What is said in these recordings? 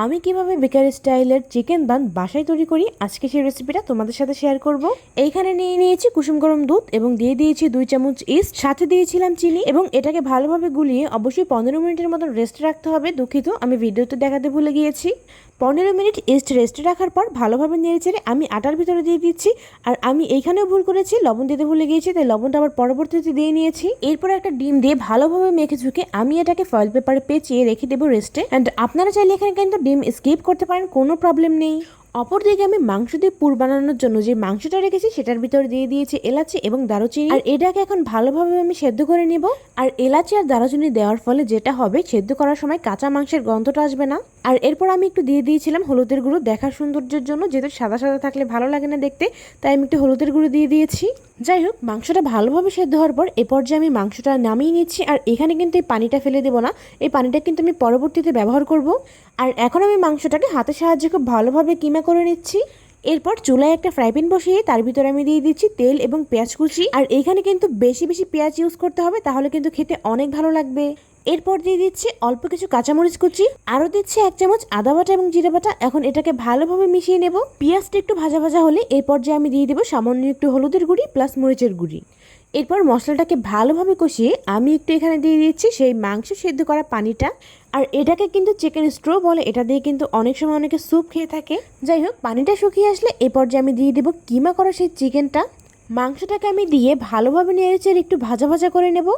আমি কিভাবে বেকারি স্টাইলের চিকেন বান বাসায় তৈরি করি আজকে সেই রেসিপিটা তোমাদের সাথে শেয়ার করব। এইখানে নিয়ে নিয়েছি কুসুম গরম দুধ এবং দিয়ে দিয়েছি 2 চামচ ইস্ট, সাথে দিয়েছিলাম চিনি এবং এটাকে ভালোভাবে গুলিয়ে অবশ্যই 15 মিনিটের মতো রেস্টে রাখতে হবে। দুঃখিত, আমি ভিডিওতে দেখাতে ভুলে গিয়েছি। 15 মিনিট ইস্ট রেস্টে রাখার পর ভালোভাবে নেড়েচেড়ে আমি আটার ভিতরে দিয়ে দিচ্ছি। আর আমি এইখানেও ভুল করেছি, লবণ দিতে ভুলে গিয়েছি, তাই লবণটা আবার পরবর্তীতে দিয়ে নিয়েছি। এরপর একটা ডিম দিয়ে ভালোভাবে মেখে ঝুঁকে আমি এটাকে ফয়েল পেপারে পেঁচিয়ে রেখে দেবো রেস্টে। অ্যান্ড আপনারা চাইলে এখানে কিন্তু ডিম স্কিপ করতে পারেন, কোনো প্রবলেম নেই। অপরদিকে আমি মাংস দিয়ে পুর বানানোর জন্য যে মাংসটা রেখেছি সেটার ভিতরে দিয়ে দিয়েছি এলাচি এবং দারুচিনি। আর এটাকে এখন ভালোভাবে আমি সেদ্ধ করে নিব। আর এলাচি আর দারুচিনি দেওয়ার ফলে যেটা হবে, সেদ্ধ করার সময় কাঁচা মাংসের গন্ধটা আসবে না। আর এরপর আমি একটু দিয়ে দিয়েছিলাম হলুদের গুঁড়ো দেখার সৌন্দর্যের জন্য, যেহেতু সাদা সাদা থাকলে ভালো লাগে না দেখতে, তাই আমি একটু হলুদের গুঁড়ো দিয়ে দিয়েছি। যাই হোক, মাংসটা ভালোভাবে সেদ্ধ হওয়ার পর এ পর্যায়ে আমি মাংসটা নামিয়ে নিচ্ছি। আর এখানে কিন্তু এই পানিটা ফেলে দেবো না, এই পানিটা কিন্তু আমি পরবর্তীতে ব্যবহার করব। আর এখন আমি মাংসটাকে হাতের সাহায্যে খুব ভালোভাবে কিমা করে নিচ্ছি। এরপর চুলায় একটা ফ্রাই প্যান বসিয়ে তার ভিতরে আমি দিয়ে দিচ্ছি তেল এবং পেঁয়াজ কুচি। আর এখানে কিন্তু বেশি বেশি পেঁয়াজ ইউজ করতে হবে, তাহলে কিন্তু খেতে অনেক ভালো লাগবে। এরপর দিয়ে দিচ্ছি অল্প কিছু কাঁচামরিচ কুচি, আরও দিচ্ছি 1 চামচ আদা বাটা এবং জিরে বাটা। এখন এটাকে ভালোভাবে মিশিয়ে নেব। পেঁয়াজটা একটু ভাজা ভাজা হলে এই পর্যায়ে আমি দিয়ে দেবো সামান্য একটু হলুদের গুঁড়ি প্লাস মরিচের গুঁড়ি। এরপর মশলাটাকে ভালোভাবে কষিয়ে আমি একটু এখানে দিয়ে দিচ্ছি সেই মাংস সেদ্ধ করা পানিটা। আর এটাকে কিন্তু চিকেন স্ট্রো বলে, এটা দিয়ে কিন্তু অনেক সময় অনেকে স্যুপ খেয়ে থাকে। যাই হোক, পানিটা শুকিয়ে আসলে এই পর্যায়ে আমি দিয়ে দেবো কিমা করা সেই চিকেনটা। মাংসটাকে আমি দিয়ে ভালোভাবে নেড়েচেড়ে একটু ভাজা ভাজা করে নেব।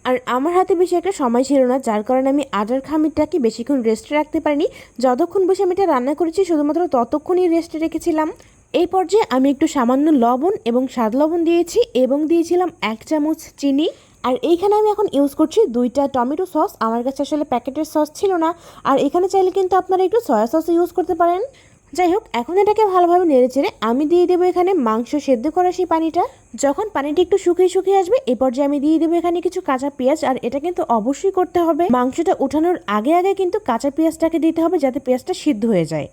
আর আমার হাতে বেশি একটা সময় ছিল না, যার কারণে আমি আটার খামিরটাকে বেশিক্ষণ রেস্টে রাখতে পারিনি। যতক্ষণ বসে আমি এটা রান্না করেছি শুধুমাত্র ততক্ষণই রেস্টে রেখেছিলাম। এই পর্যায়ে আমি একটু সামান্য লবণ এবং স্বাদ লবণ দিয়েছি এবং দিয়েছিলাম 1 চামচ চিনি। আর এইখানে আমি এখন ইউজ করছি 2টা টমেটো সস। আমার কাছে আসলে প্যাকেটের সস ছিল না, আর এখানে চাইলে কিন্তু আপনারা একটু সয়া সস ইউজ করতে পারেন। যাই হোক, এখন এটাকে ভালোভাবে নেড়েচেড়ে আমি দিয়ে দেবো এখানে মাংস সেদ্ধ করা সেই পানিটা। যখন পানিটা একটু শুকিয়ে শুকিয়ে আসবে এই পর্যায়ে আমি দিয়ে দেবো এখানে কিছু কাঁচা পেঁয়াজ। আর এটা কিন্তু অবশ্যই করতে হবে, মাংসটা উঠানোর আগে আগে কিন্তু কাঁচা পেঁয়াজটাকে দিতে হবে, যাতে পেঁয়াজটা সিদ্ধ হয়ে যায়।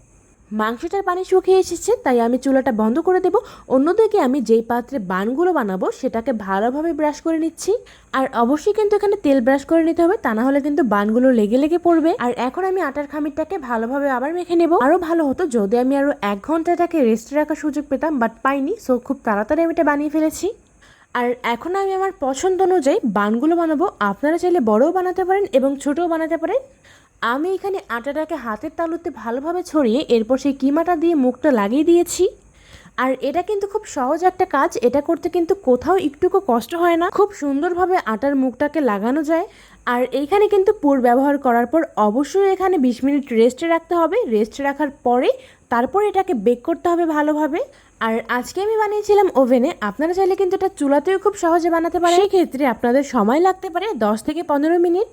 মাংসটার পানি শুকিয়ে এসেছে, তাই আমি চুলাটা বন্ধ করে দেব। অন্যদিকে আমি যেই পাত্রে বানগুলো বানাবো সেটাকে ভালোভাবে ব্রাশ করে নিচ্ছি। আর অবশ্যই কিন্তু এখানে তেল ব্রাশ করে নিতে হবে, তা না হলে কিন্তু বানগুলো লেগে লেগে পড়বে। আর এখন আমি আটার খামিরটাকে ভালোভাবে আবার মেখে নেব। আরও ভালো হতো যদি আমি আরও 1 ঘন্টা এটাকে রেস্টে রাখার সুযোগ পেতাম, বাট পাইনি, সো খুব তাড়াতাড়ি আমি এটা বানিয়ে ফেলেছি। আর এখন আমি আমার পছন্দ অনুযায়ী বানগুলো বানাবো। আপনারা চাইলে বড়ও বানাতে পারেন এবং ছোটও বানাতে পারেন। আমি এখানে আটাটাকে হাতের তালুতে ভালোভাবে ছড়িয়ে এরপর সেই কিমাটা দিয়ে মুখটা লাগিয়ে দিয়েছি। আর এটা কিন্তু খুব সহজ একটা কাজ, এটা করতে কিন্তু কোথাও একটুকু কষ্ট হয় না, খুব সুন্দরভাবে আটার মুখটাকে লাগানো যায়। আর এইখানে কিন্তু পুর ব্যবহার করার পর অবশ্যই এখানে 20 মিনিট রেস্টে রাখতে হবে। রেস্টে রাখার পরে তারপর এটাকে বেক করতে হবে ভালোভাবে। আর আজকে আমি বানিয়েছিলাম ওভেনে, আপনারা চাইলে কিন্তু এটা চুলাতেও খুব সহজে বানাতে পারেন। সেই ক্ষেত্রে আপনাদের সময় লাগতে পারে 10 থেকে 15 মিনিট।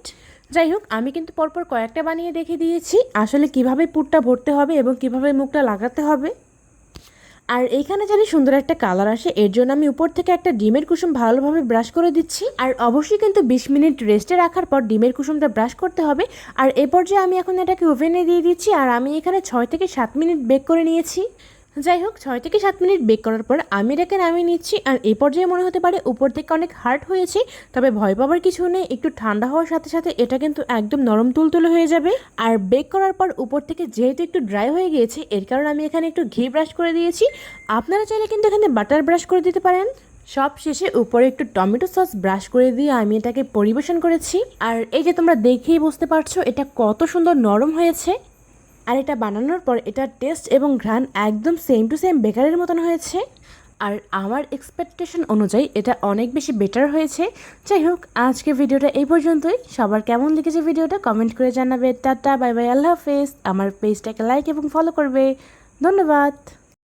যাই হোক, আমি কিন্তু পরপর কয়েকটা বানিয়ে দেখে দিয়েছি আসলে কিভাবে পুরটা ভরতে হবে এবং কিভাবে মুখটা লাগাতে হবে। আর এইখানে জানি সুন্দর একটা কালার আসে, এর জন্য আমি উপর থেকে একটা ডিমের কুসুম ভালোভাবে ব্রাশ করে দিচ্ছি। আর অবশ্যই কিন্তু 20 মিনিট রেস্টে রাখার পর ডিমের কুসুমটা ব্রাশ করতে হবে। আর এ পর্যায়ে আমি এখন এটাকে ওভেনে দিয়ে দিচ্ছি। আর আমি এখানে 6 থেকে 7 মিনিট বেক করে নিয়েছি। যাই হোক, 6 থেকে 7 মিনিট বেক করার পর আমি এটাকে নামিয়ে নিচ্ছি। আর এই পর্যায়ে মনে হতে পারে উপর থেকে অনেক হার্ড হয়েছে, তবে ভয় পাবার কিছু নেই। একটু ঠান্ডা হওয়ার সাথে সাথে এটা কিন্তু একদম নরম তুলতুলে হয়ে যাবে। আর বেক করার পর উপর থেকে যেহেতু একটু ড্রাই হয়ে গিয়েছে, এর কারণে আমি এখানে একটু ঘি ব্রাশ করে দিয়েছি। আপনারা চাইলে কিন্তু এখানে বাটার ব্রাশ করে দিতে পারেন। সব শেষে উপরে একটু টমেটো সস ব্রাশ করে দিয়ে আমি এটাকে পরিবেশন করেছি। আর এই যে তোমরা দেখেই বুঝতে পারছো এটা কত সুন্দর নরম হয়েছে। আর এটা বানানোর পর এটার টেস্ট এবং ঘ্রাণ একদম সেম টু সেম বেকারির মতন হয়েছে। আর আমার এক্সপেকটেশন অনুযায়ী এটা অনেক বেশি বেটার হয়েছে। যাই হোক, আজকে ভিডিওটা এই পর্যন্তই। সবার কেমন লেগেছে ভিডিওটা কমেন্ট করে জানাবে। টাটা, বাই বাই, আল্লাহ হাফেজ। আমার পেজটাকে লাইক এবং ফলো করবে। ধন্যবাদ।